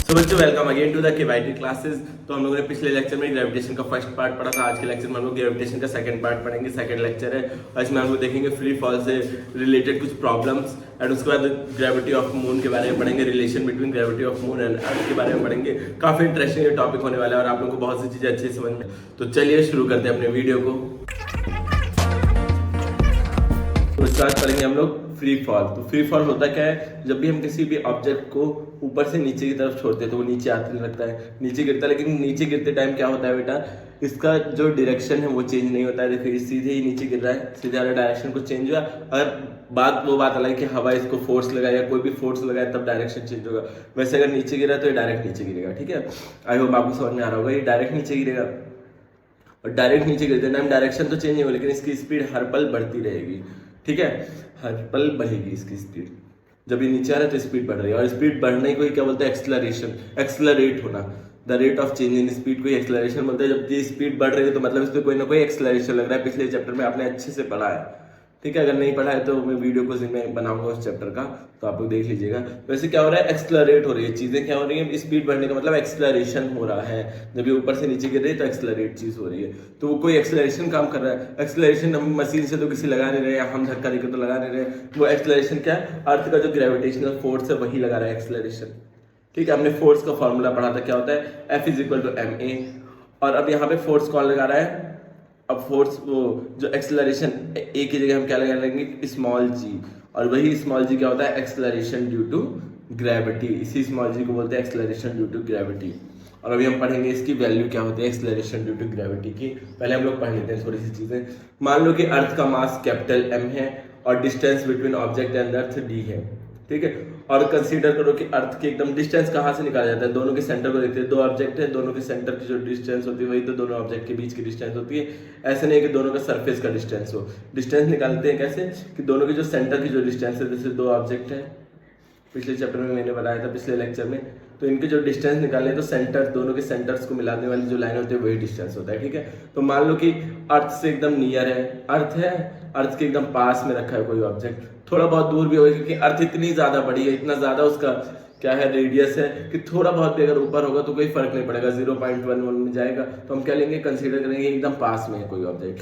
सो बच्चों welcome again to the KYT classes. तो हम लोगों ने पिछले लेक्चर में ग्रेविटेशन का फर्स्ट पार्ट पढ़ा था। आज के लेक्चर में हम लोग ग्रेविटेशन का सेकंड पार्ट पढ़ेंगे। सेकंड लेक्चर है और इसमें हम लोग देखेंगे फ्री फॉल से रिलेटेड कुछ प्रॉब्लम्स एंड उसके बाद ग्रेविटी ऑफ मून के बारे में पढ़ेंगे, relation between gravity of moon and earth के बारे में पढ़ेंगे। काफी इंटरेस्टिंग टॉपिक होने वाला है और आप लोगों को बहुत सी चीजें अच्छी समझ में। तो चलिए शुरू करते हैं अपने वीडियो को। तो स्टार्ट करेंगे हम लोग फ्री फॉल। तो फ्री फॉल होता क्या है, जब भी हम किसी भी ऑब्जेक्ट को ऊपर से नीचे की तरफ छोड़ते हैं तो वो नीचे आते लगता है, नीचे गिरता है। लेकिन नीचे गिरते टाइम क्या होता है बेटा, इसका जो डायरेक्शन है वो चेंज नहीं होता है। देखिए सीधे ही नीचे गिर रहा है, सीधे वाला डायरेक्शन को चेंज हुआ। अगर वो बात अलग है कि हवा इसको फोर्स लगाए या कोई भी फोर्स लगाए तब डायरेक्शन चेंज होगा। वैसे अगर नीचे गिरा तो ये डायरेक्ट नीचे गिरेगा। ठीक है, आई होप आपको समझ में आ रहा होगा। ये डायरेक्ट नीचे गिरेगा और डायरेक्ट नीचे गिरते टाइम डायरेक्शन तो चेंज नहीं होगा लेकिन इसकी स्पीड हर पल बढ़ती रहेगी। ठीक है, हर पल बढ़ेगी इसकी स्पीड। जब ये नीचे आ रहा है तो स्पीड बढ़ रही है और स्पीड बढ़ने को ही क्या बोलते हैं, एक्सलरेशन, एक्सलरेट होना। The rate of change in speed को एक्सलरेशन बोलते हैं। जब ये स्पीड बढ़ रही है तो मतलब इस पर कोई ना कोई एक्सलरेशन लग रहा है। पिछले चैप्टर में आपने अच्छे से पढ़ा है। ठीक है, अगर नहीं पढ़ा है तो मैं वीडियो को मैं बनाऊंगा उस चैप्टर का, तो आप लोग देख लीजिएगा। वैसे क्या हो रहा है, एक्सलरेट हो रही है चीजें। क्या हो रही है, स्पीड बढ़ने का मतलब एक्सलरेशन हो रहा है। जब ये ऊपर से नीचे गिर रही है तो एक्सलरेट चीज हो रही है। तो वो कोई एक्सलरेशन काम कर रहा है। एक्सलरेशन हम मशीन से तो किसी लगा नहीं रहे, हम धक्का देकर तो लगा नहीं रहे। वो एक्सलरेशन क्या है, अर्थ का जो ग्रेविटेशनल फोर्स है वही लगा रहा है एक्सलरेशन। ठीक है, हमने फोर्स का फॉर्मूला पढ़ा था, क्या होता है, F is equal to ma। और अब यहाँ पे फोर्स कौन लगा रहा है, अब फोर्स वो जो एक्सेलरेशन ए की जगह हम क्या लगा लेंगे, स्मॉल जी। और वही स्मॉल जी क्या होता है, एक्सेलरेशन ड्यू टू ग्रेविटी। इसी स्मॉल जी को बोलते हैं एक्सेलरेशन ड्यू टू ग्रेविटी। और अभी हम पढ़ेंगे इसकी वैल्यू क्या होती है एक्सेलरेशन ड्यू टू ग्रेविटी की। पहले हम लोग पढ़ लेते हैं थोड़ी सी चीजें। मान लो कि अर्थ का मास कैपिटल M है और distance between object and earth d है। ठीक है, और कंसीडर करो कि अर्थ की एकदम डिस्टेंस कहाँ से निकाला जाता है, दोनों के सेंटर को देखते हैं। दो ऑब्जेक्ट है, दोनों के सेंटर की जो डिस्टेंस होती है वही तो दोनों ऑब्जेक्ट के बीच की डिस्टेंस होती है। ऐसे नहीं कि दोनों का सरफेस का डिस्टेंस हो। डिस्टेंस निकालते हैं कैसे, कि दोनों की जो सेंटर की जो डिस्टेंस है, जैसे दो ऑब्जेक्ट है, पिछले चैप्टर में मैंने बताया था, पिछले लेक्चर में। तो इनके जो डिस्टेंस निकाले तो सेंटर, दोनों के सेंटर्स को मिलाने वाली जो लाइन होती है वही डिस्टेंस होता है। ठीक है, तो मान लो कि अर्थ से एकदम नियर है, अर्थ है, अर्थ के एकदम पास में रखा है कोई ऑब्जेक्ट। थोड़ा बहुत दूर भी होगा क्योंकि अर्थ इतनी ज्यादा बड़ी है, इतना ज्यादा उसका क्या है रेडियस है कि थोड़ा बहुत भी अगर ऊपर होगा तो कोई फर्क नहीं पड़ेगा, 0.11 में जाएगा। तो हम क्या लेंगे, कंसीडर करेंगे एकदम पास में है कोई ऑब्जेक्ट।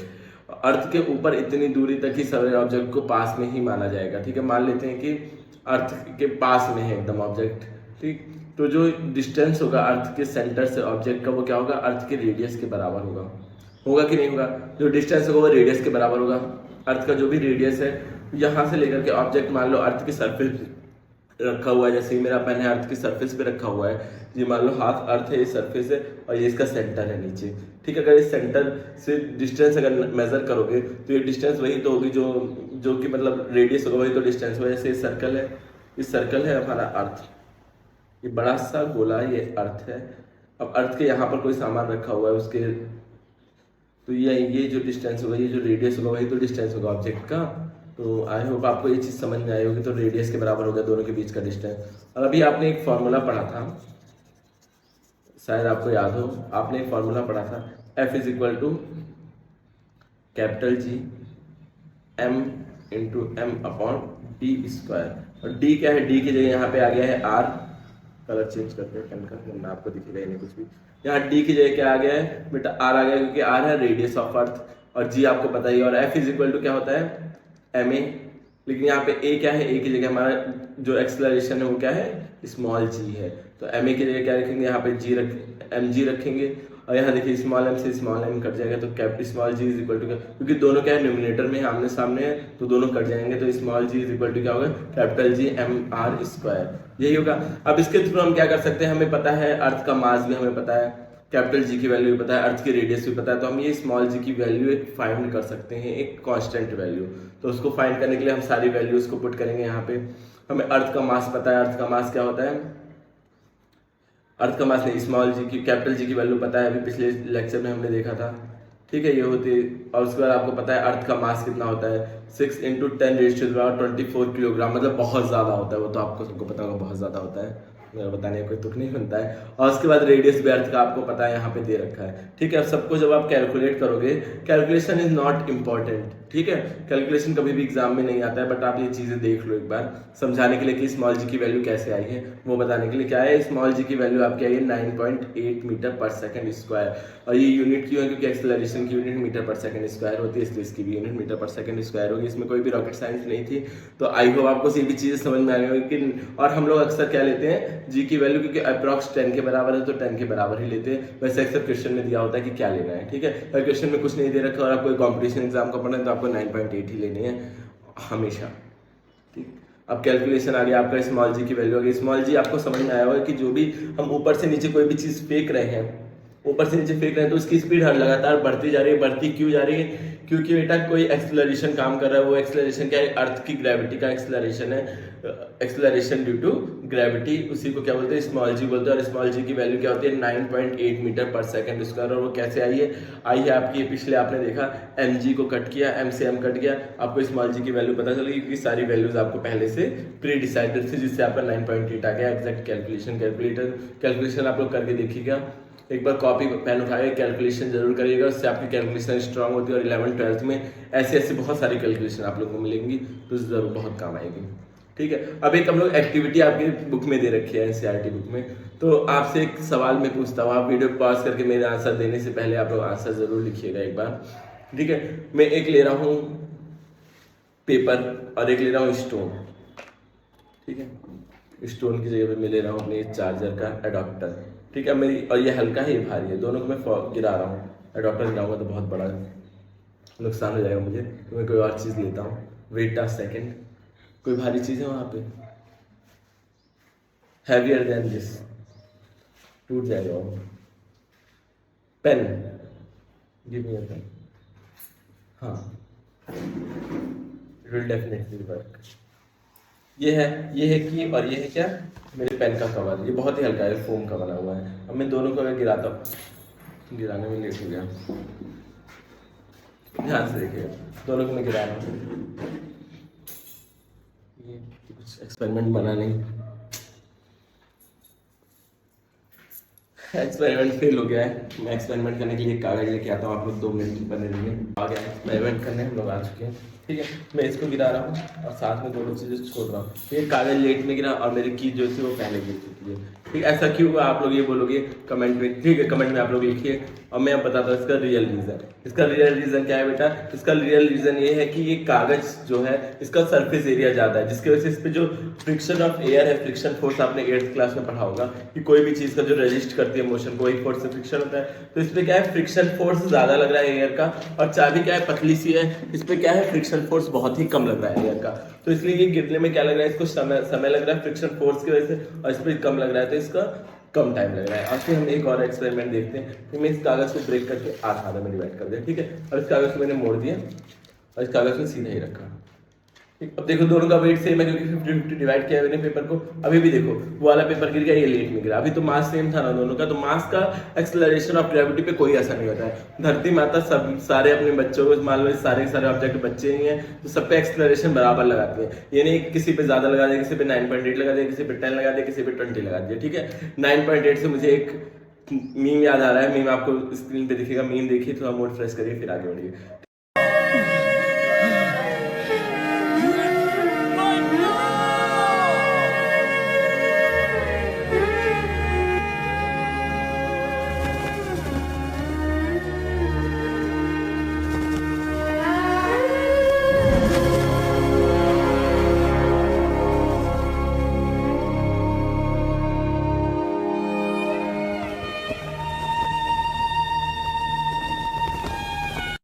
अर्थ के ऊपर इतनी दूरी तक ही सारे ऑब्जेक्ट को पास में ही माना जाएगा। ठीक है, मान लेते हैं कि अर्थ के पास में है एकदम ऑब्जेक्ट। ठीक, तो जो डिस्टेंस होगा अर्थ के सेंटर से ऑब्जेक्ट का वो क्या होगा, अर्थ के रेडियस के बराबर होगा। होगा कि नहीं होगा, जो डिस्टेंस होगा वो रेडियस के बराबर होगा। अर्थ का जो भी रेडियस है यहाँ से लेकर के ऑब्जेक्ट, मान लो अर्थ की सरफेस रखा हुआ है, जैसे मेरा पेन है अर्थ की सरफेस पे रखा हुआ है। ये मान लो हाथ अर्थ है, ये सरफेस है और ये इसका सेंटर है नीचे। ठीक है, अगर इस सेंटर से डिस्टेंस अगर मेजर करोगे तो ये डिस्टेंस वही तो होगी जो कि मतलब रेडियस होगा वही तो डिस्टेंस होगा। जैसे सर्कल है, इस सर्कल है हमारा अर्थ, ये बड़ा सा गोला ये अर्थ है। अब अर्थ के यहाँ पर कोई सामान रखा हुआ है उसके, तो ये जो डिस्टेंस होगा, ये जो रेडियस होगा वही तो डिस्टेंस होगा ऑब्जेक्ट का। तो आई होप आपको ये चीज़ समझ में आई होगी। तो रेडियस के बराबर हो गया दोनों के बीच का डिस्टेंस। और अभी आपने एक फॉर्मूला पढ़ा था, शायद आपको याद हो, आपने एक फॉर्मूला पढ़ा था, F is equal to capital G M into M upon D square. और D क्या है, D की जगह यहाँ पे आ गया है R। कलर चेंज करते हैं पेन का, वरना आपको दिखेगा ही नहीं कुछ भी। यहाँ D की जगह क्या आ गया है बेटा, R आ गया क्योंकि R है रेडियस ऑफ अर्थ और G आपको पता ही है। और F इज इक्वल टू क्या होता है, ma। लेकिन यहाँ पे a क्या है, a की जगह हमारा जो एक्सेलरेशन है वो क्या है, स्मॉल g है। तो ma की जगह क्या रखेंगे, यहाँ पे mg रखेंगे। और यहाँ देखिए स्मॉल m से स्मॉल m कट जाएगा तो capital small g is equal to क्या, क्योंकि दोनों क्या है न्यूमिनेटर में आमने सामने है तो दोनों कट जाएंगे। तो small g is equal to क्या होगा, कैपिटल G mr स्क्वायर, यही होगा। अब इसके थ्रू हम क्या कर सकते हैं, हमें पता है अर्थ का मास भी हमें पता है, कैपिटल G की वैल्यू भी पता है, अर्थ की रेडियस भी पता है। तो हम ये स्मॉल g की वैल्यू एक फाइंड कर सकते हैं, एक कांस्टेंट वैल्यू। तो उसको फाइंड करने के लिए हम सारी वैल्यूज को पुट करेंगे यहाँ पे। हमें अर्थ का मास पता है, अर्थ का मास क्या होता है, अर्थ का मास नहीं, स्मॉल g की, कैपिटल G की वैल्यू पता है, अभी पिछले लेक्चर में हमने देखा था। ठीक है, ये होती है। और उसके बाद आपको पता है अर्थ का मास कितना होता है, 6 × 10⁻24 किलोग्राम, मतलब बहुत ज़्यादा होता है। वो तो आपको सबको पता होगा, बहुत ज़्यादा होता है, मेरा बताने का कोई तुक नहीं बनता है। और उसके बाद रेडियस भी अर्थ का आपको पता है यहाँ पे दे रखा है। ठीक है, अब सबको जब आप कैलकुलेट करोगे, कैलकुलेशन इज नॉट इम्पॉर्टेंट। ठीक है। कैलकुलेशन कभी भी एग्जाम में नहीं आता है, बट आप ये चीजें देख लो एक बार समझाने के लिए कि स्मॉल जी की वैल्यू कैसे आई है, वो बताने के लिए। क्या है, स्मॉल जी की वैल्यू आपकी आई है 9.8 मीटर पर सेकंड स्क्वायर। और ये यूनिट क्यों है, क्योंकि एक्सेलरेशन की unit metre per second square होती है, इसलिए इसकी भी unit metre per second square होगी। इसमें कोई भी रॉकेट साइंस नहीं थी। तो आई होप आपको ये भी चीजें समझ में आ गई होगी। और हम लोग अक्सर क्या लेते हैं, जी की वैल्यू, क्योंकि अप्रॉक्स 10 के बराबर है तो 10 के बराबर ही लेते हैं। वैसे अक्सर क्वेश्चन में दिया होता है कि क्या लेना है, ठीक है। अगर क्वेश्चन में कुछ नहीं दे रखा और आपको कॉम्पिटिशन एग्जाम का पढ़ना है तो आपको 9.8 ही लेनी है हमेशा, ठीक। अब कैलकुलेशन आ गया आपका, स्मॉल जी की वैल्यू आ गई। स्मॉल जी आपको समझ में आया होगा कि जो भी हम ऊपर से नीचे कोई भी चीज फेंक रहे हैं, ऊपर से नीचे फेंक रहे हैं तो उसकी स्पीड हर लगातार बढ़ती जा रही है। बढ़ती क्यों जा रही है, क्योंकि बेटा कोई एक्सेलरेशन काम कर रहा है। वो एक्सेलरेशन क्या है, अर्थ की ग्रेविटी का एक्सेलरेशन है, एक्सेलरेशन ड्यू टू ग्रेविटी, उसी को क्या बोलते हैं, स्मॉल जी बोलते हैं। और स्मॉल जी की वैल्यू क्या होती है, 9.8 मीटर पर सेकंड स्क्वायर। और वो कैसे आई है आपकी, पिछले आपने देखा एम जी को कट किया, एम से एम कट गया, आपको स्मॉल जी की वैल्यू पता चलेगी, क्योंकि सारी वैल्यूज आपको पहले से प्री डिसाइडेड थी, जिससे आपका 9.8 आ गया। एग्जैक्ट कैलकुलेशन आप लोग करके देखिएगा एक बार, कॉपी पेन उठाइए, कैलकुलेशन जरूर करिएगा, उससे आपकी कैलकुलेशन स्ट्रांग होती है। और 11th-12th में ऐसी बहुत सारी कैलकुलेशन आप लोगों को मिलेंगी, तो जरूर बहुत काम आएगी, ठीक है। अब एक हम लोग एक्टिविटी आपकी बुक में दे रखी है, एनसीईआरटी बुक में। तो आपसे एक सवाल मैं पूछता हूँ, आप वीडियो पॉज करके मेरे आंसर देने से पहले आप लोग आंसर जरूर लिखिएगा एक बार, ठीक है। मैं एक ले रहा हूँ पेपर और एक ले रहा हूँ स्टोन, ठीक है। स्टोन की जगह पे मैं ले रहा हूँ अपने चार्जर का अडॉप्टर, ठीक है। मेरी, और ये हल्का है, ये भारी है, दोनों को मैं गिरा रहा हूँ। अडॉप्टर गिराऊंगा तो बहुत बड़ा नुकसान हो जाएगा मुझे, तो मैं कोई और चीज़ लेता हूँ। वेट अ सेकेंड, कोई भारी चीज़ है वहाँ पे, हैवियर देन दिस, टूट जाएगा वो। पेन, गिव मी अ पेन, हाँ, इट विल डेफिनेटली वर्क। ये है की, और ये है क्या, मेरे पेन का कवर। ये बहुत ही हल्का है, फोम का बना हुआ है। अब मैं दोनों को अगर गिराता हूँ, गिराने में लेट हो गया, ध्यान से देखिए, दोनों को मैं गिरा रहा हूँ। ये कुछ एक्सपेरिमेंट बना नहीं, एक्सपेरिमेंट फेल हो गया है। मैं एक्सपेरिमेंट करने के लिए कागज लेके आता हूँ, आप लोग 2 मिनट बने रहिए। आ गया एक्सपेरिमेंट करने, हम लोग आ चुके हैं, ठीक है। मैं इसको गिरा रहा हूँ और साथ में दोनों चीज़ें छोड़ रहा हूँ। ये कागज लेट में गिरा और मेरी की जो थी वो पहले गिर चुकी है, ठीक। ऐसा क्यों हुआ आप लोग ये बोलोगे कमेंट में, ठीक है। कमेंट में आप लोग लिखिए और मैं अब बताता हूँ इसका रियल रीज़न। इसका रियल रीज़न क्या है बेटा, इसका रियल रीज़न ये है कि ये कागज जो है इसका सरफेस एरिया ज़्यादा है, जिसकी वजह से इस पर जो फ्रिक्शन ऑफ एयर है, फ्रिक्शन फोर्स, आपने 8th क्लास में पढ़ा होगा कि कोई भी चीज़ का जो रेजिस्ट करती है मोशन को, वही फोर्स से फ्रिक्शन होता है। तो इस पर क्या है, फ्रिक्शन फोर्स ज़्यादा लग रहा है एयर का, और चाबी क्या है, पतली सी है, इस पर क्या है, फ्रिक्शन फोर्स बहुत ही कम लग रहा है एयर का। तो इसलिए ये गिरने में क्या लग रहा है, इसको समय लग रहा है फ्रिक्शन फोर्स की वजह से, और इस पर कम लग रहा है, तो इसका कम टाइम लग रहा है। आज फिर हम एक और एक्सपेरिमेंट देखते हैं कि मैं इस कागज को ब्रेक करके आधा में डिवाइड कर दिया, ठीक है। और इस कागज को मैंने मोड़ दिया और इस कागज को सीधा ही रखा, ठीक। अब देखो दोनों का वेट सेम है, क्योंकि 50-50 डिवाइड किया मैंने पेपर को। अभी भी देखो वो वाला पेपर गिर गया, ये लेट में गिरा। अभी तो मास सेम था ना दोनों का, तो मास का एक्सेलरेशन ऑफ ग्रेविटी पे कोई असर नहीं होता है। धरती माता सब सारे अपने बच्चों को, मान लो सारे के सारे ऑब्जेक्ट बच्चे ही हैं, तो सब पे एक्सेलरेशन बराबर लगाती है। ये नहीं किसी पे ज्यादा लगा दिया, किसी पे 9.8 लगा दिया, किसी पे 10 लगा दिया, किसी पे 20 लगा दिया, ठीक है। 9.8 से मुझे एक मीम याद आ रहा है, मीम आपको स्क्रीन पे दिखेगा, मीम देखिए, थोड़ा मूड फ्रेश करिए, फिर आगे बढ़िए।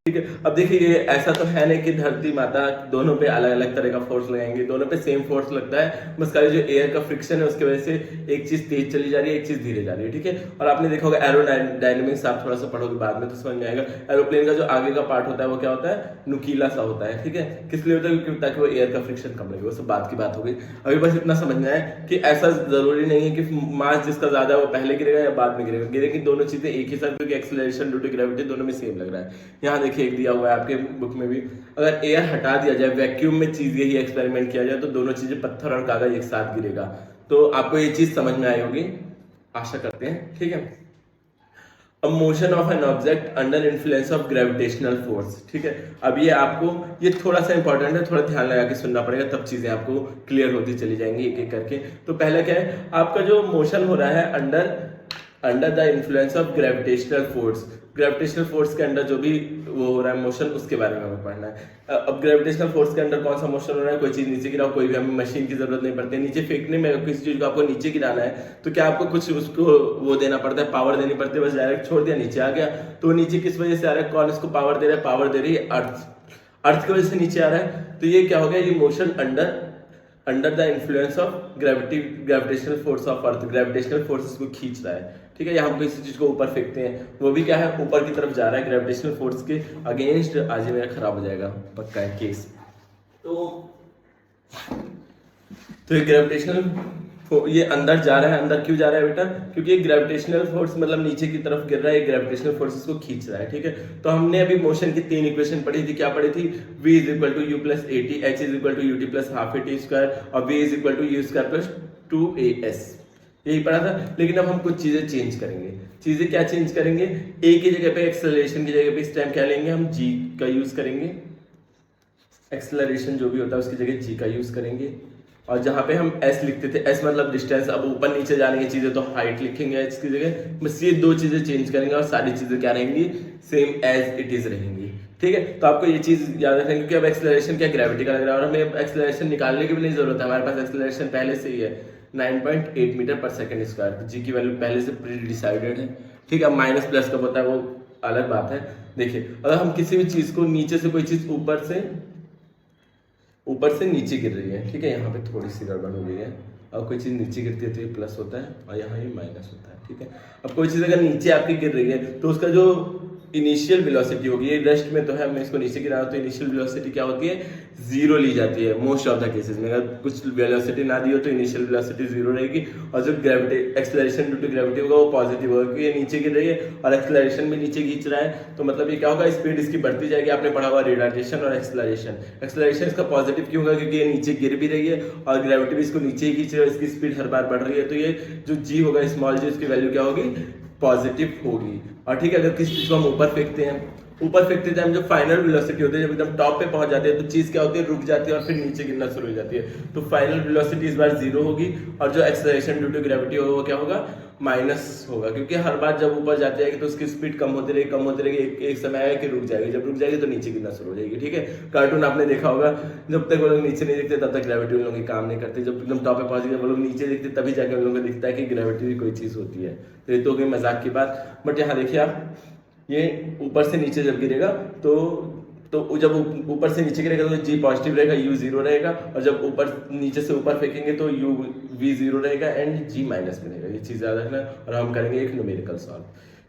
ठीक है। अब देखिए ये ऐसा तो है नहीं कि धरती माता दोनों पे अलग अलग तरह का फोर्स लगाएंगे, दोनों पे सेम फोर्स लगता है। बस खाली जो एयर का फ्रिक्शन है उसकी वजह से एक चीज तेज चली जा रही है, एक चीज धीरे जा रही है, ठीक है। और आपने देखा होगा एरोडायनेमिक्स, आप थोड़ा सा पढ़ोगे बाद में तो समझ में आएगा। एरोप्लेन का जो आगे का पार्ट होता है वो क्या होता है, नुकीला सा होता है, ठीक है। किस लिए होता है, क्योंकि ताकि वो एयर का फ्रिक्शन कम लगे। वो सब बात की बात हो गई। अभी बस इतना समझना है कि ऐसा जरूरी नहीं है कि मास जिसका ज्यादा है वो पहले गिरेगा या बाद में गिरेगा, गिरेगी दोनों चीजें एक ही साथ, क्योंकि एक्सेलरेशन ड्यू टू ग्रेविटी दोनों में सेम लग रहा है। यहाँ देखिए एक दिया हुआ है आपके बुक में भी, अगर एयर हटा दिया जाए, वैक्यूम में चीज यही एक्सपेरिमेंट किया जाए, तो दोनों चीजें पत्थर और कागज एक साथ गिरेगा। तो आपको ये चीज समझ में आई होगी, आशा करते हैं, ठीक है। अब motion of an object under influence of gravitational force. ठीक है, अब ये आपको ये थोड़ा सा इंपॉर्टेंट है, थोड़ा ध्यान लगा के सुनना पड़ेगा, तब चीजें आपको क्लियर होती चली जाएंगी एक एक करके। तो पहला क्या है, आपका जो मोशन हो रहा है under the influence of gravitational force, gravitational force के अंडर जो भी वो हो रहा है मोशन, उसके बारे में हमें पढ़ना है। अब ग्रेविटेशनल फोर्स के अंडर कौन सा मोशन हो रहा है, कोई चीज नीचे गिराओ, कोई भी हमें मशीन की जरूरत नहीं पड़ती, नीचे फेंकने में किसी चीज को आपको नीचे गिराना है तो क्या आपको कुछ उसको वो देना पड़ता है, पावर देनी पड़ती है, बस डायरेक्ट छोड़ दिया नीचे आ गया। तो नीचे किस वजह से आ रहा है, कौन इसको पावर दे रहा है, पावर दे रही है अर्थ की वजह से नीचे आ रहा है। तो ये क्या हो गया, ये motion under the influence of gravitational force of earth, gravitational force इसको खींच रहा है। ठीक है, या हम किसी चीज को ऊपर फेंकते हैं, वो भी क्या है, ऊपर की तरफ जा रहा है ग्रेविटेशनल फोर्स के अगेंस्ट। आज ही मेरा खराब हो जाएगा, पक्का है केस। तो ये ग्रेविटेशनल ये अंदर जा रहा है, अंदर क्यों जा रहा है बेटा, क्योंकि ये ग्रेविटेशनल फोर्स मतलब नीचे की तरफ गिर रहा है, ग्रेविटेशनल फोर्स इसको खींच रहा है। ठीक है, तो हमने अभी मोशन की 3 इक्वेशन पढ़ी थी, क्या पढ़ी थी, v is equal to U plus A T, H is equal to U T plus half A T square, और v is equal to U square plus 2as, यही पढ़ा था। लेकिन अब हम कुछ चीजें चेंज करेंगे। चीजें क्या चेंज करेंगे, a की जगह पे एक्सेलरेशन की जगह पे इस टाइम क्या लेंगे, हम g का यूज करेंगे, एक्सेलरेशन जो भी होता है उसकी जगह g का यूज करेंगे। और जहां पे हम s लिखते थे, s मतलब डिस्टेंस, अब ऊपर नीचे जाने की चीजें तो हाइट लिखेंगे h की जगह, बस ये 2 चीजें चेंज करेंगे और सारी चीजें क्या रहेंगी, सेम एज इट इज रहेंगी। ठीक है, तो आपको ये चीज याद रखना, क्योंकि अब एक्सेलरेशन क्या ग्रेविटी का लग रहा है और हमें एक्सेलरेशन निकालने की भी नहीं जरूरत है, हमारे पास एक्सेलरेशन पहले से ही है 9.8 मीटर पर सेकंड स्क्वायर, तो जी की वैल्यू पहले से प्री डिसाइडेड है। ठीक है, अब माइनस प्लस कब होता है वो अलग बात है। देखिए, अगर हम किसी भी चीज को नीचे से, कोई चीज ऊपर से नीचे गिर रही है, ठीक है, यहाँ पे थोड़ी सी गड़बड़ हो गई है, और कोई चीज नीचे गिरती है तो ये प्लस होता है और यहाँ ये माइनस होता है। ठीक है, अब कोई चीज अगर नीचे आपकी गिर रही है तो उसका जो इनिशियल वेलोसिटी होगी, ये रेस्ट में तो है, मैं इसको नीचे गिरा तो इनिशियल वेलोसिटी क्या होती है, 0 ली जाती है मोस्ट ऑफ द केसेस में। अगर कुछ वेलोसिटी ना दी हो तो इनिशियल वेलोसिटी 0 रहेगी, और जो gravity acceleration due to gravity होगा वो पॉजिटिव होगा, क्योंकि ये नीचे गिर रही है और एक्सेलरेशन भी नीचे खींच रहा है। तो मतलब ये क्या होगा, स्पीड इसकी बढ़ती जाएगी। आपने पढ़ा हुआ रिटार्डेशन और एक्सेलरेशन। एक्सेलरेशन इसका पॉजिटिव क्यों होगा, क्योंकि ये नीचे गिर भी रही है और ग्रेविटी भी इसको नीचे ही खींच रही है, इसकी स्पीड हर बार बढ़ रही है, तो ये जो जी होगा स्मॉल जी, इसकी वैल्यू क्या होगी, पॉजिटिव होगी। और ठीक है, अगर किसी चीज को हम ऊपर फेंकते टाइम जो फाइनल वेलोसिटी होती है, जब एकदम टॉप पे पहुंच जाती है तो चीज क्या होती है, रुक जाती है और फिर नीचे गिरना शुरू हो जाती है। तो फाइनल वेलोसिटी इस बार 0 होगी और जो एक्सेलरेशन ड्यू टू ग्रेविटी होगा वो क्या होगा, माइनस होगा, क्योंकि हर बार जब ऊपर जाती है तो उसकी स्पीड कम होती रहेगी, एक समय आएगा कि रुक जाएगी, जब रुक जाएगी तो नीचे गिरना शुरू हो जाएगी। ठीक है, कार्टून आपने देखा होगा, जब तक वो लोग नीचे नहीं दिखते तब तक ग्रेविटी उन लोगों की काम नहीं करती, जब एकदम टॉप पे पहुंच गए वो लोग नीचे दिखते तभी जाकर उन लोगों को दिखता है कि ग्रेविटी भी कोई चीज होती है। तो ये तो हो गई मजाक की बात, बट यहाँ देखिए आप, ये ऊपर से नीचे जब गिरेगा तो जब ऊपर से नीचे गिरेगा तो जी पॉजिटिव रहेगा, यू 0 रहेगा, और जब ऊपर नीचे से ऊपर फेंकेंगे तो यू वी 0 रहेगा एंड जी माइनस में रहेगा। ये चीज याद रखना, और हम करेंगे एक न्यूमेरिकल सॉल्व।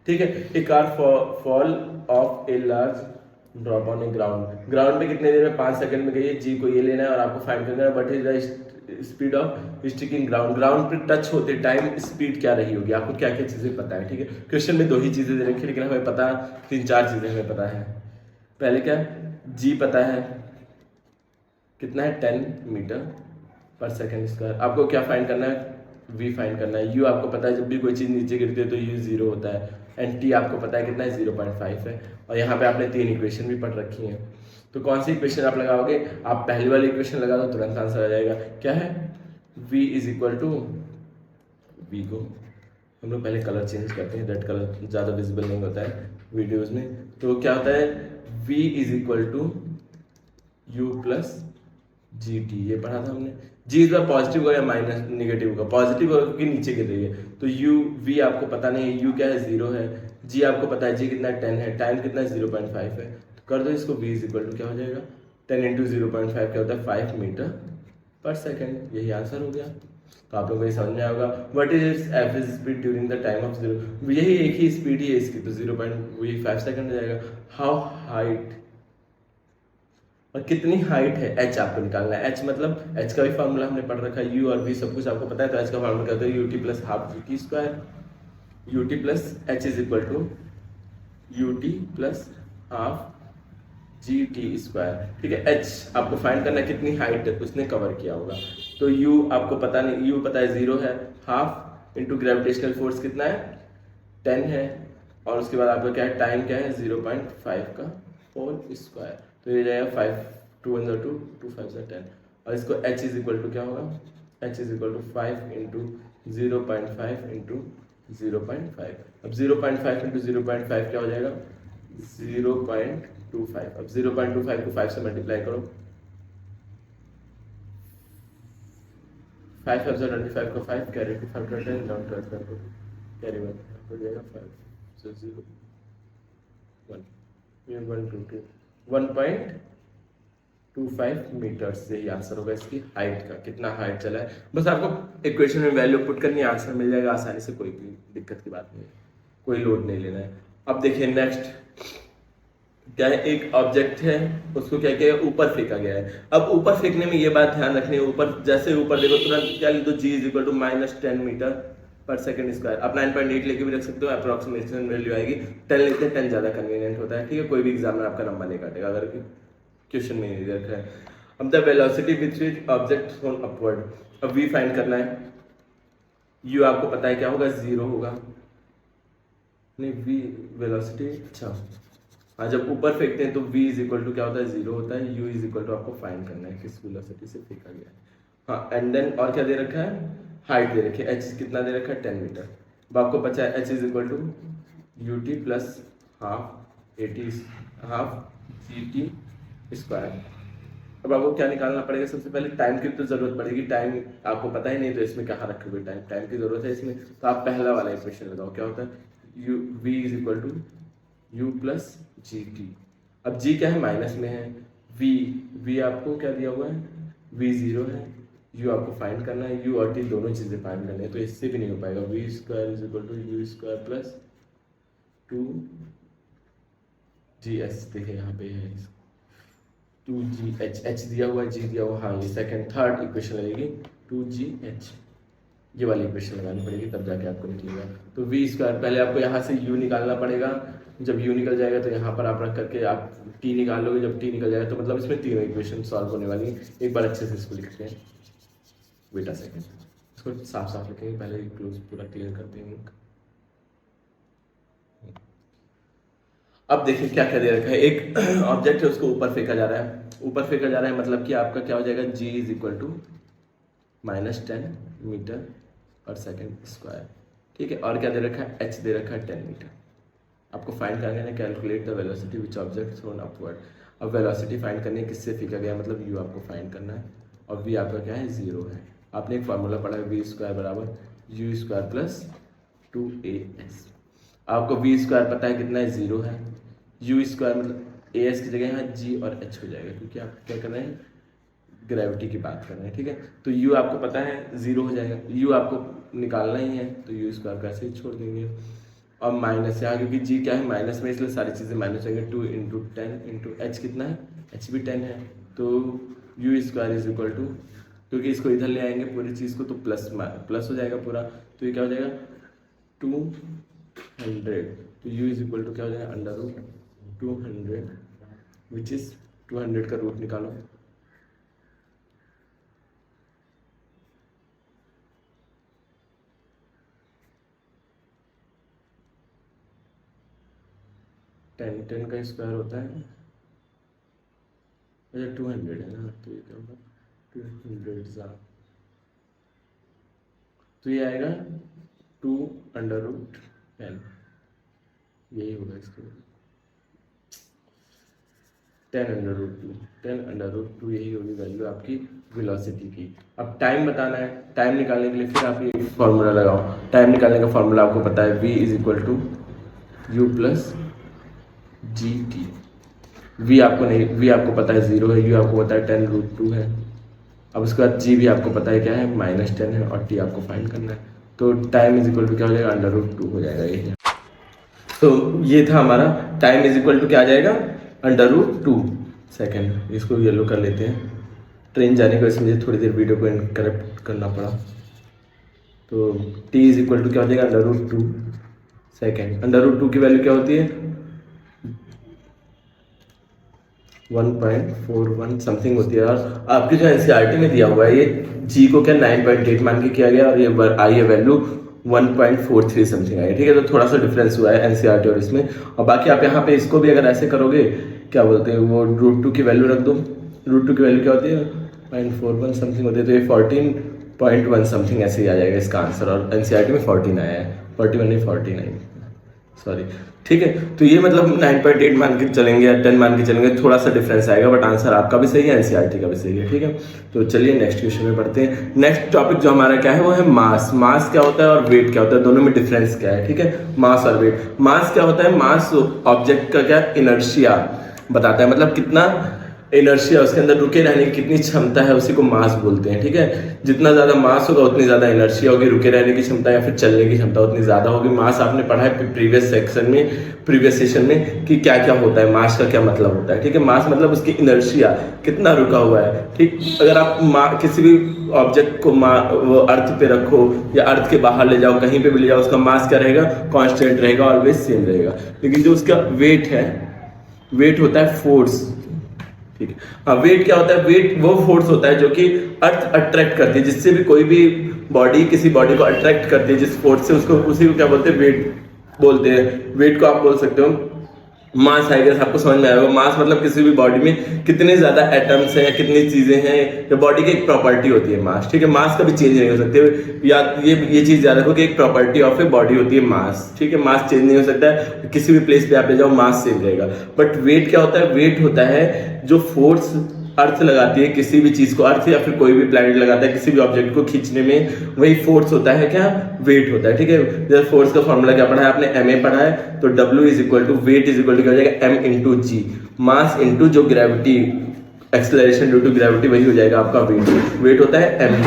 ठीक है, a car fall off a large drop on a ground पे कितने देर में, 5 सेकंड में गई है। जी को ये लेना है और आपको फाइंड करना है what is the speed of sticking ground पे टच होते टाइम स्पीड क्या रही होगी, आपको क्या क्या चीजें पता है। ठीक है, क्वेश्चन में 2 ही चीजें दे रखी, लेकिन हमें पता 3-4 चीजें हमें पता है। पहले क्या, जी पता है कितना है, 10 मीटर पर सेकंड स्क्वायर। आपको क्या फाइंड करना है, वी फाइंड करना है। यू आपको पता है जब भी कोई चीज नीचे गिरती है तो यू 0 होता है, एंड टी आपको पता है कितना है, 0.5 है। और यहाँ पे आपने 3 इक्वेशन भी पढ़ रखी है, तो कौन सी इक्वेशन आप लगाओगे, आप पहली वाली इक्वेशन लगा दो, तुरंत आंसर आ जाएगा। क्या है, v is equal to, v को हम लोग पहले कलर चेंज करते हैं, रेड कलर ज़्यादा विजिबल नहीं होता है वीडियोस में। तो क्या होता है, v is equal to u plus G T, ये पढ़ा था हमने। जी इस बार पॉजिटिव होगा या माइनस नेगेटिव होगा, पॉजिटिव होगा क्योंकि नीचे गिर रही है, तो u v आपको पता नहीं है, u क्या है, 0 है, g आपको पता है, g कितना है, 10 है, टाइम कितना है, 0.5 है, कर दो इसको, v इज इक्वल टू क्या हो जाएगा, 10 इंटू 0.5 क्या होता है, 5 मीटर पर सेकंड। यही आंसर हो गया। तो आप लोगों को ये समझ में आएगा, what is it's average speed during the time of 0, यही एक ही स्पीड ही है इसकी, तो 0.5 सेकंड हो जाएगा। हाउ हाइट, और कितनी हाइट है, h आपको निकालना है। h मतलब h का भी फार्मूला हमने पढ़ रखा है, u और v सब कुछ आपको पता है, तो h का फार्मूला क्या होता है, ut plus half gt square, ut plus h is equal to ut plus half G T square. ठीक है, h आपको फाइंड करना है कितनी हाइट उसने कवर किया होगा, तो u आपको पता नहीं, u पता है 0 है, हाफ इंटू ग्रेविटेशनल फोर्स कितना है, 10 है, और उसके बाद आपका क्या है, टाइम क्या है 0.5 का होल स्क्वायर, तो ये जाएगा 5, 2 1 2, 2 5 10, और इसको h इज इक्वल टू क्या होगा, h is equal to 5 into 0.5 into 0.5। अब 0.5 इंटू 0.5 क्या हो जाएगा 0.25। अब 0.25 को 5 से मल्टीप्लाई करो, 5 5 25 का 5 कैरी टू 5 10 डाउन 12 को कैरी 1 हो जाएगा 5 so 0 1 ये 1 2 2 1.25 मीटर्स, यही आंसर होगा इसकी हाइट का, कितना हाइट चला है। बस आपको इक्वेशन में वैल्यू पुट करनी है, आंसर मिल जाएगा आसानी से, कोई भी दिक्कत की बात नहीं है, कोई लोड नहीं लेना है। अब देखिए नेक्स्ट क्या है, एक ऑब्जेक्ट है उसको क्या किया ऊपर फेंका गया है। अब ऊपर फेंकने में ये बात ध्यान रखनी है, ऊपर जैसे ऊपर देखो तुरंत क्या लिख दो, g is equal to -10 meter per second square. आप 9.8 लेके भी रख सकते हो, अप्रोक्सीमेशन वैल्यू आएगी, 10 लेते हैं, 10 ज़्यादा कन्वीनियंट होता है, ठीक है। कोई भी एग्जाम में आपका नंबर नहीं काटेगा अगर क्वेश्चन में नहीं रखा है। अब the velocity with which object throne upward, अब v फाइंड करना है, u आपको पता है क्या होगा 0 होगा, नहीं v वेलोसिटी, अच्छा हाँ जब ऊपर फेंकते हैं तो v इज इक्वल टू क्या होता है 0 होता है, u इज इक्वल टू आपको फाइंड करना है किस वेलोसिटी से फेंका गया है। हाँ एंड देन और क्या दे रखा है, हाइट दे रखी है, h कितना दे रखा है 10 मीटर। अब आपको पता है h is equal to ut plus half gt square. अब आपको क्या निकालना पड़ेगा, सबसे पहले टाइम की तो जरूरत पड़ेगी, टाइम आपको पता ही नहीं तो इसमें कहाँ रखोगे टाइम, टाइम की जरूरत है इसमें, तो आप पहला वाला इक्वेशन लगाओ, क्या होता है u v is equal to u plus G T. अब g क्या है माइनस में है, v आपको क्या दिया हुआ है v 0 है, u आपको फाइंड करना है, u और t दोनों चीजें फाइंड करनी है, तो इससे भी नहीं हो पाएगा। v square is equal to u square plus 2gh, देखिए यहाँ पे है 2gh, h दिया हुआ है g दिया हुआ, हाँ ये सेकंड थर्ड इक्वेशन लगेगी 2gh, ये वाली इक्वेशन लगानी पड़ेगी तब जाके आपको निकलेगा। तो v स्क्वायर, पहले आपको यहाँ से u निकालना पड़ेगा, जब u निकल जाएगा तो यहाँ पर आप रख करके आप t निकाल लोगे, जब t निकल जाएगा तो मतलब इसमें तीनों इक्वेशन सॉल्व होने वाली है। एक बार अच्छे से इसको लिखते हैं, वेट अ सेकंड, इसको साफ साफ लिखेंगे, पहले क्लोज पूरा क्लियर कर देंगे। अब देखिए क्या क्या दे रखा है, एक ऑब्जेक्ट है उसको ऊपर फेंका जा रहा है, ऊपर फेंका जा रहा है मतलब कि आपका क्या हो जाएगा g is equal to -10 meter per second square, ठीक है। और क्या दे रखा है, h दे रखा है 10 मीटर। आपको फाइंड करना है calculate the velocity which object throne upward. अब वेलोसिटी फाइंड करनी है किससे फेंका गया, मतलब u आपको फाइंड करना है, और v आपका क्या है 0 है। आपने एक फार्मूला पढ़ा है v स्क्वायर बराबर u स्क्वायर प्लस 2as। आपको v स्क्वायर पता है कितना है 0 है, u स्क्वायर मतलब as की जगह यहाँ g और h हो जाएगा, क्योंकि आप क्या कर रहे हैं ग्रेविटी की बात कर रहे हैं, ठीक है। तो u आपको पता है 0 हो जाएगा, u आपको निकालना ही है तो u स्क्वायर को ऐसे ही छोड़ देंगे, और माइनस यहाँ क्योंकि g क्या है माइनस में, इसलिए सारी चीज़ें माइनस होंगे, 2 इंटू 10 इंटू h कितना है, h भी 10 है, तो u square is equal to, क्योंकि इसको इधर ले आएंगे पूरी चीज़ को तो प्लस हो जाएगा पूरा, तो ये क्या हो जाएगा 200, तो u इज इक्वल टू क्या हो जाएगा अंडर रूट 200 विच इज 200 का रूट निकालो, टेन का स्क्वायर होता है, अच्छा 200 है ना, तो ये क्या होगा 200 तो ये आएगा 2 अंडर रूट 10, यही होगा इसको 10 अंडर रूट 2 यही होगी वैल्यू आपकी वेलोसिटी की। अब टाइम बताना है, टाइम निकालने के लिए फिर आप ये फॉर्मूला लगाओ, टाइम निकालने का फॉर्मूला आपको पता है v is equal to u plus G T. v आपको नहीं, v आपको पता है 0 है, u आपको पता है 10 रूट 2 है, अब उसके बाद g भी आपको पता है क्या है -10 है, और t आपको फाइंड करना है, तो टाइम इज इक्वल टू क्या हो जाएगा अंडर रूट 2 हो जाएगा ये। तो ये था हमारा टाइम इज इक्वल टू क्या आ जाएगा अंडर रूट 2 सेकेंड। इसको येलो कर लेते हैं, ट्रेन जाने की वजह से मुझे थोड़ी देर वीडियो को इंटरप्ट करना पड़ा, तो t इज इक्वल टू क्या हो जाएगा under root 2 second. Under root 2 की वैल्यू क्या होती है 1.41 समथिंग होती है, और आपकी जो एनसीईआरटी में दिया हुआ है ये g को क्या 9.8 मान के किया गया, और ये आई है वैल्यू 1.43 समथिंग आई, ठीक है। तो थोड़ा सा डिफरेंस हुआ है एनसीईआरटी और इसमें। और बाकी आप यहाँ पे इसको भी अगर ऐसे करोगे, क्या बोलते हैं वो, √2 की वैल्यू रख दो। √2 की वैल्यू क्या होती है, 0.41 समथिंग होती है, तो ये 14.1 समथिंग ऐसे ही आ जाएगा इसका आंसर। और एनसीईआरटी में 14 आया है, 41 नहीं 49, सॉरी, ठीक है। तो ये मतलब 9.8 मान के चलेंगे या 10 मान के चलेंगे, थोड़ा सा डिफरेंस आएगा, बट आंसर आपका भी सही है, एनसीईआरटी का भी सही है, ठीक है। तो चलिए नेक्स्ट क्वेश्चन में पढ़ते हैं। नेक्स्ट टॉपिक जो हमारा क्या है वो है मास। मास क्या होता है और वेट क्या होता है, दोनों में डिफरेंस क्या है, ठीक है। मास और वेट। मास क्या होता है, मास ऑब्जेक्ट का क्या इनर्शिया बताता है, मतलब कितना इनर्शिया, उसके अंदर रुके रहने की कितनी क्षमता है, उसी को मास बोलते हैं, ठीक है। जितना ज्यादा मास होगा उतनी ज्यादा इनर्शिया होगी, रुके रहने की क्षमता या फिर चलने की क्षमता उतनी ज्यादा होगी। मास आपने पढ़ा है प्रीवियस सेशन में कि क्या क्या होता है, मास का क्या मतलब होता है, ठीक है। मास मतलब उसकी इनर्शिया, कितना रुका हुआ है, ठीक। अगर आप किसी भी ऑब्जेक्ट को वो अर्थ पे रखो या अर्थ के बाहर ले जाओ, कहीं पे भी ले जाओ, उसका मास क्या रहेगा, कांस्टेंट रहेगा, ऑलवेज सेम रहेगा। लेकिन जो उसका वेट है, वेट होता है फोर्स, ठीक है। हाँ, वेट क्या होता है, वेट वो फोर्स होता है जो कि अर्थ अट्रैक्ट करती है, जिससे भी कोई भी बॉडी किसी बॉडी को अट्रैक्ट करती है जिस फोर्स से, उसको उसी को क्या बोलते हैं, वेट बोलते हैं। वेट को आप बोल सकते हो मास, आई गेस आपको समझ में आएगा। मास मतलब किसी भी बॉडी में कितने ज्यादा एटम्स हैं, कितनी चीजें हैं, या बॉडी की एक प्रॉपर्टी होती है मास, ठीक है। मास कभी चेंज नहीं हो सकते, या ये चीज याद रखो कि एक प्रॉपर्टी ऑफ ए बॉडी होती है मास, ठीक है। मास चेंज नहीं हो सकता है, किसी भी प्लेस पे आप ले जाओ मास सेम रहेगा। बट वेट क्या होता है, वेट होता है जो फोर्स अर्थ लगाती है किसी भी चीज को, अर्थ या फिर कोई भी प्लैनेट लगाता है किसी भी ऑब्जेक्ट को खींचने में, वही फोर्स होता है क्या, वेट होता है, ठीक है। जैसे फोर्स का फॉर्मूला क्या पढ़ा है आपने, ma पढ़ा है, तो W is equal to weight is equal to क्या हो जाएगा, m into G, mass into जो gravity, acceleration due to gravity, वही हो जाएगा आपका वेट। वेट होता है m,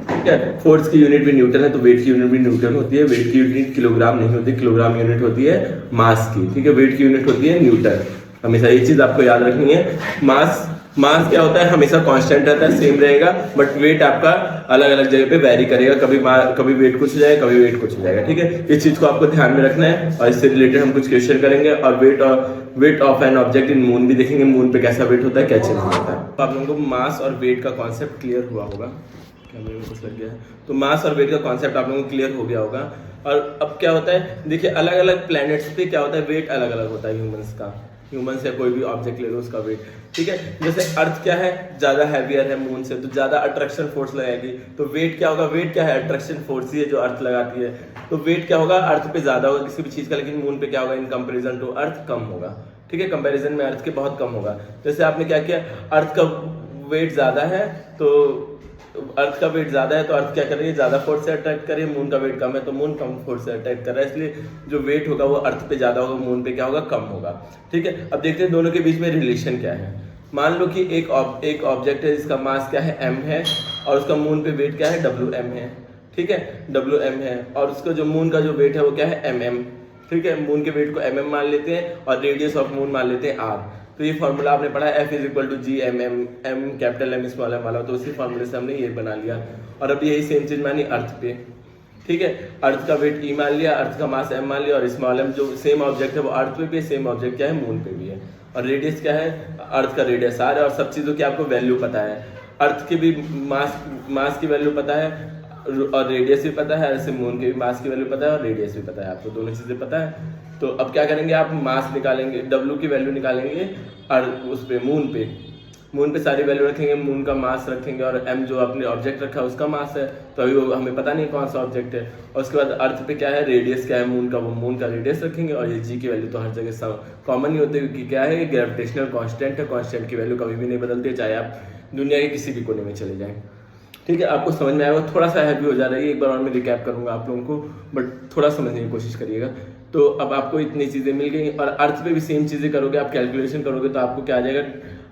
ठीक है। फोर्स की यूनिट भी न्यूटन है, तो वेट की यूनिट भी न्यूटन होती है। वेट की यूनिट किलोग्राम नहीं होती, किलोग्राम यूनिट होती है मास की, ठीक है। वेट की यूनिट होती है न्यूटन, हमेशा ये चीज आपको याद रखनी है। मास क्या होता है, हमेशा कांस्टेंट रहता है, सेम रहेगा, बट वेट आपका अलग अलग जगह पे वेरी करेगा, कभी वेट कुछ हो जाएगा, कभी वेट कुछ हो जाएगा, ठीक है। इस चीज को आपको ध्यान में रखना है, और इससे रिलेटेड हम कुछ क्वेश्चन करेंगे। और weight of an object in moon भी देखेंगे, मून पे कैसा वेट होता है, क्या चेंज होता है। तो आप लोगों को मास और वेट का कॉन्सेप्ट क्लियर हुआ होगा, कैमरे में कुछ लग गया है, तो मास और वेट का कॉन्सेप्ट आप लोगों को क्लियर हो गया होगा। और अब क्या होता है, देखिए अलग अलग प्लैनेट्स पे क्या होता है, वेट अलग अलग होता है ह्यूमंस या कोई भी ऑब्जेक्ट ले लो उसका वेट, ठीक है। जैसे अर्थ क्या है, ज्यादा हैवियर है मून से, तो ज्यादा अट्रैक्शन फोर्स लगाएगी, तो वेट क्या होगा, वेट क्या है, अट्रैक्शन फोर्स ही है जो अर्थ लगाती है, तो वेट क्या होगा, अर्थ पे ज्यादा होगा किसी भी चीज का, लेकिन मून पे क्या होगा, इन कंपेरिजन टू अर्थ कम होगा, ठीक है। कंपेरिजन में अर्थ के बहुत कम होगा। जैसे आपने क्या किया, अर्थ का वेट ज्यादा है, तो अर्थ का वेट ज्यादा है तो अर्थ क्या कर रही है, ज्यादा फोर्स से अट्रैक्ट कर रही है। मून का वेट कम है तो मून कम फोर्स से अट्रैक्ट कर रहा है, इसलिए जो वेट होगा वो अर्थ पे ज्यादा होगा, मून पे क्या होगा, कम होगा, ठीक है। अब देखते हैं दोनों के बीच में रिलेशन क्या है। मान लो कि एक ऑब्जेक्ट है जिसका मास क्या है, m है, और उसका मून पे वेट क्या है, Wm है, ठीक है, Wm है, और उसका जो मून का जो वेट है वो क्या है, mm, ठीक है। मून के वेट को mm मान लेते हैं और रेडियस ऑफ मून मान लेते हैं r। तो ये फॉर्मूला आपने पढ़ा है, F is equal to G M M, M capital M small M वाला, तो उसी फॉर्मूले से हमने ये बना लिया। और अब यही सेम चीज मानी अर्थ पे, ठीक है। अर्थ का वेट ई मान लिया, अर्थ का मास एम मान लिया, और स्मॉल एम जो सेम ऑब्जेक्ट है वो अर्थ पे भी है, सेम ऑब्जेक्ट क्या है, मून पे भी है। और रेडियस क्या है, अर्थ का रेडियस आर है, और सब चीज़ों की आपको वैल्यू पता है। अर्थ की भी मास की वैल्यू पता है और रेडियस भी पता है, ऐसे मून के भी मास की वैल्यू पता है और रेडियस भी पता है, आपको दोनों चीज़ें पता है। तो अब क्या करेंगे, आप मास निकालेंगे, W की वैल्यू निकालेंगे और उस पे मून पे सारी वैल्यू रखेंगे, मून का मास रखेंगे, और m जो आपने ऑब्जेक्ट रखा है उसका मास है, तो अभी वो हमें पता नहीं कौन सा ऑब्जेक्ट है। और उसके बाद अर्थ पे क्या है, रेडियस क्या है मून का, वो मून का रेडियस रखेंगे, और ये g की वैल्यू तो हर जगह कॉमन ही होती है, क्योंकि क्या है, ग्रेविटेशनल कांस्टेंट है, कांस्टेंट की वैल्यू कभी भी नहीं बदलती है, चाहे आप दुनिया के किसी भी कोने में चले जाएं, ठीक है। आपको समझ में आएगा, थोड़ा सा हैवी हो जा रहा है, एक बार और मैं रिकैप करूंगा आप लोगों को, बट थोड़ा समझने की कोशिश करिएगा। तो अब आपको इतनी चीज़ें मिल गई, और अर्थ पे भी सेम चीज़ें करोगे, आप कैलकुलेशन करोगे तो आपको क्या आ जाएगा,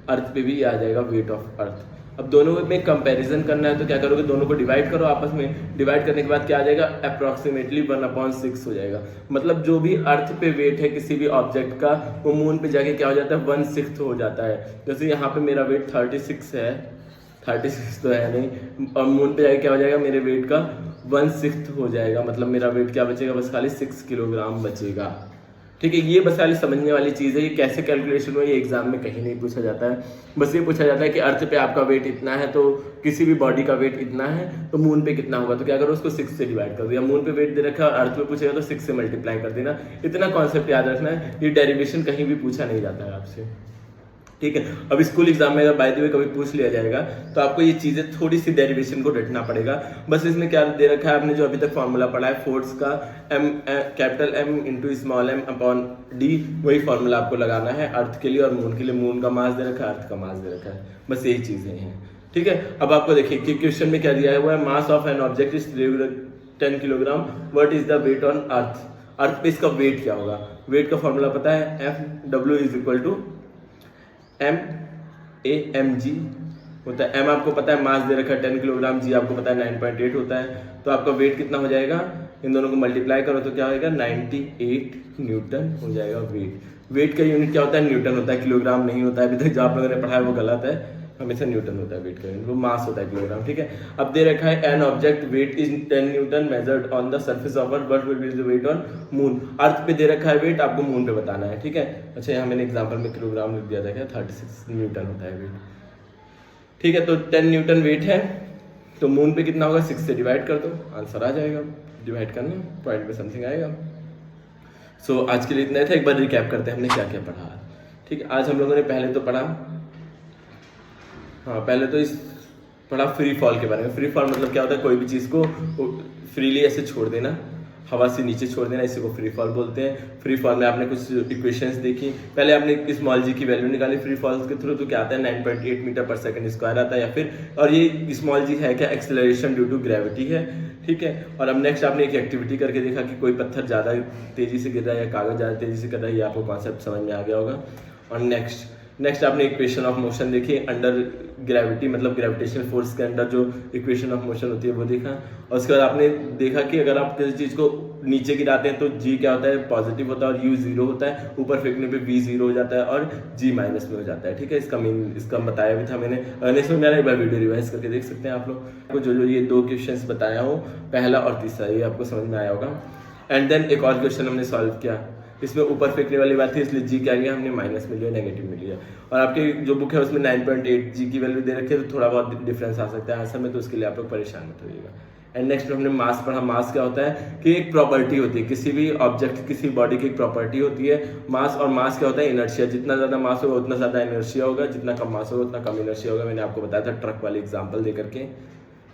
अर्थ पे भी आ जाएगा वेट ऑफ अर्थ। अब दोनों में कंपैरिजन करना है तो क्या करोगे, दोनों को डिवाइड करो आपस में, डिवाइड करने के बाद क्या आ जाएगा, अप्रॉक्सीमेटली 1/6 हो जाएगा। मतलब जो भी अर्थ पे वेट है किसी भी ऑब्जेक्ट का, वो मून पे जाके क्या हो जाता है, 1/6 हो जाता है। जैसे यहाँ पे मेरा वेट 36 है, 36 तो है नहीं, और मून पे जाके क्या हो जाएगा, मेरे वेट का 1/6 हो जाएगा, मतलब मेरा वेट क्या बचेगा, बस खाली 6 किलोग्राम बचेगा, ठीक है, ये बस वाली समझने वाली चीज़ है। ये कैसे कैलकुलेशन हुआ ये एग्जाम में कहीं नहीं पूछा जाता है। बस ये पूछा जाता है कि अर्थ पे आपका वेट इतना है, तो किसी भी बॉडी का वेट इतना है, तो मून पे कितना होगा, तो क्या करो उसको 6 से डिवाइड कर दो। या मून पे वेट दे रखा है और अर्थ पे पूछेगा तो 6 से मल्टीप्लाई कर देना। इतना कॉन्सेप्ट याद रखना है, ये डेरिवेशन कहीं भी पूछा नहीं जाता है आपसे, ठीक है। अब स्कूल एग्जाम में अगर बाय द वे कभी पूछ लिया जाएगा तो आपको ये चीज़ें थोड़ी सी डेरिवेशन को रटना पड़ेगा। बस इसमें क्या दे रखा है, आपने जो अभी तक फॉर्मूला पढ़ा है फोर्स का, capital M into small m upon d, वही फॉर्मूला आपको लगाना है अर्थ के लिए और मून के लिए। मून का मास दे रखा है, अर्थ का मास दे रखा है, बस यही चीज़ें हैं, ठीक है। अब आपको देखिए कि क्वेश्चन में क्या दिया हुआ है, mass of an object is 10 kilogram, what is the weight on earth. Earth पे इसका वेट क्या होगा, वेट का फॉर्मूला पता है, FW is equal to MAmg होता है। M आपको पता है मास दे रखा है 10 किलोग्राम, G आपको पता है 9.8 होता है, तो आपका वेट कितना हो जाएगा, इन दोनों को मल्टीप्लाई करो तो क्या होगा, 98 न्यूटन हो जाएगा वेट। वेट का यूनिट क्या होता है, न्यूटन होता है, किलोग्राम नहीं होता है। अभी तक जो आप लोगों ने पढ़ा है वो गलत है, हमेशा न्यूटन होता है वेट का यूनिट, वो मास होता है किलोग्राम, ठीक है। अब दे रखा है an object weight is 10 newton measured on the surface of earth, what will be the weight on moon. Earth पे दे रखा है वेट, आपको मून पे बताना है, ठीक है। अच्छा यहाँ मैंने एग्जांपल में किलोग्राम लिख दिया था, क्या 36 न्यूटन होता है वेट, ठीक है। तो 10 न्यूटन वेट है, तो मून पे कितना होगा, 6 से डिवाइड कर दो, आंसर आ जाएगा। डिवाइड करना पॉइंट पे समथिंग आएगा। सो आज के लिए इतना था, एक बार रिकैप करते हैं हमने क्या क्या पढ़ा, ठीक है। आज हम लोगों ने पहले तो पढ़ा, हाँ पहले तो इस पढ़ा फ्री फॉल के बारे में। फ्री फॉल मतलब क्या होता है, कोई भी चीज़ को फ्रीली ऐसे छोड़ देना, हवा से नीचे छोड़ देना, इसी को फ्री फॉल बोलते हैं। फ्री फॉल में आपने कुछ इक्वेशंस देखी, पहले आपने स्मॉल जी की वैल्यू निकाली फ्री फॉल के थ्रू, तो क्या आता है 9.8 मीटर पर सेकंड स्क्वायर आता है, या फिर, और ये स्मॉल जी है क्या, एक्सेलरेशन ड्यू टू ग्रेविटी है, ठीक है। और अब नेक्स्ट आपने एक एक्टिविटी करके देखा कि कोई पत्थर ज़्यादा तेज़ी से गिर रहा है या कागज़ ज़्यादा तेज़ी से गिर रहा है, ये आपको कॉन्सेप्ट समझ में आ गया होगा। और नेक्स्ट आपने इक्वेशन ऑफ मोशन देखी, अंडर ग्रेविटी मतलब ग्रेविटेशनल फोर्स के अंडर जो इक्वेशन ऑफ मोशन होती है वो देखा। और उसके बाद आपने देखा कि अगर आप किसी चीज़ को नीचे गिराते हैं तो G क्या होता है, पॉजिटिव होता है, और U 0 होता है, ऊपर फेंकने पे V 0 हो जाता है और G माइनस में हो जाता है, ठीक है। इसका बताया भी था मैंने, नेक्स्ट में मेरा एक बार वीडियो रिवाइज करके देख सकते हैं आप लोग। आपको जो ये 2 क्वेश्चन बताया हो, पहला और तीसरा, ये आपको समझ में आया होगा। एंड देन एक और क्वेश्चन हमने सॉल्व किया, इसमें ऊपर फेंकने वाली बात थी, इसलिए जी क्या लिया हमने, माइनस में लिया, नेगेटिव में लिया। और आपकी जो बुक है उसमें 9.8 जी की वैल्यू दे रखी है, तो थोड़ा बहुत डिफरेंस आ सकता है आंसर में, तो उसके लिए आप लोग परेशान मत होइएगा। एंड नेक्स्ट हमने मास पढ़ा। मास क्या होता है कि एक प्रॉपर्टी होती है, किसी भी ऑब्जेक्ट किसी बॉडी की एक प्रॉपर्टी होती है मास। और मास क्या होता है, इनर्शिया। जितना ज़्यादा मास होगा उतना ज़्यादा इनर्शिया होगा, जितना कम मास होगा उतना कम इनर्शिया होगा। मैंने आपको बताया था ट्रक वाली एग्जाम्पल दे करके,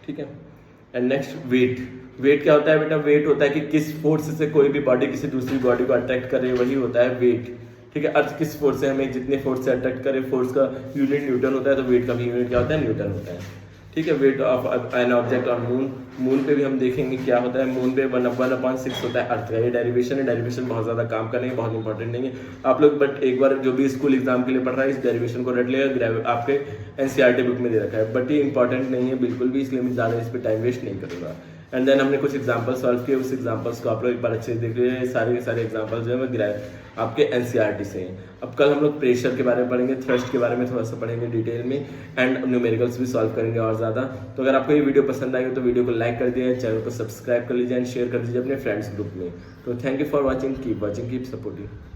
ठीक है। एंड नेक्स्ट वेट क्या होता है बेटा, वेट होता है कि किस फोर्स से कोई भी बॉडी किसी दूसरी बॉडी को अट्रैक्ट करे, वही होता है वेट, ठीक है। अर्थ किस फोर्स से हमें जितने फोर्स से अट्रैक्ट करे, फोर्स का यूनिट न्यूटन होता है, तो वेट का भी यूनिट क्या होता है, न्यूटन होता है, ठीक है। Weight of an object on moon पे भी हम देखेंगे क्या होता है। मून पे 1/6 होता है अर्थ का, ये डेरिवेशन है। डेरिवेशन बहुत ज़्यादा काम करेंगे, बहुत इंपॉर्टेंट नहीं है आप लोग, बट एक बार जो भी स्कूल एग्जाम के लिए पढ़ रहा है इस डेरिवेशन को रट लेगा, आपके NCERT बुक में दे रखा है, बट ये इंपॉर्टेंट नहीं है बिल्कुल भी, इसलिए मैं ज़्यादा इस पर टाइम वेस्ट नहीं करूँगा। एंड देन हमने कुछ एग्जांपल सॉल्व किए, उस एग्जांपल्स को आप लोग एक बार अच्छे से देख लीजिए। सारे के सारे एग्जांपल्स जो है मैं आपके NCERT से हैं। अब कल हम लोग प्रेशर के बारे में पढ़ेंगे, थ्रस्ट के बारे में थोड़ा सा पढ़ेंगे डिटेल में, एंड न्यूमेरिकल्स भी सॉल्व करेंगे और ज़्यादा। तो अगर आपको ये वीडियो पसंद आएगी तो वीडियो को लाइक कर दीजिए, चैनल को सब्सक्राइब कर लीजिए एंड शेयर कर दीजिए अपने फ्रेंड्स ग्रुप में। तो thank you for watching, keep supporting.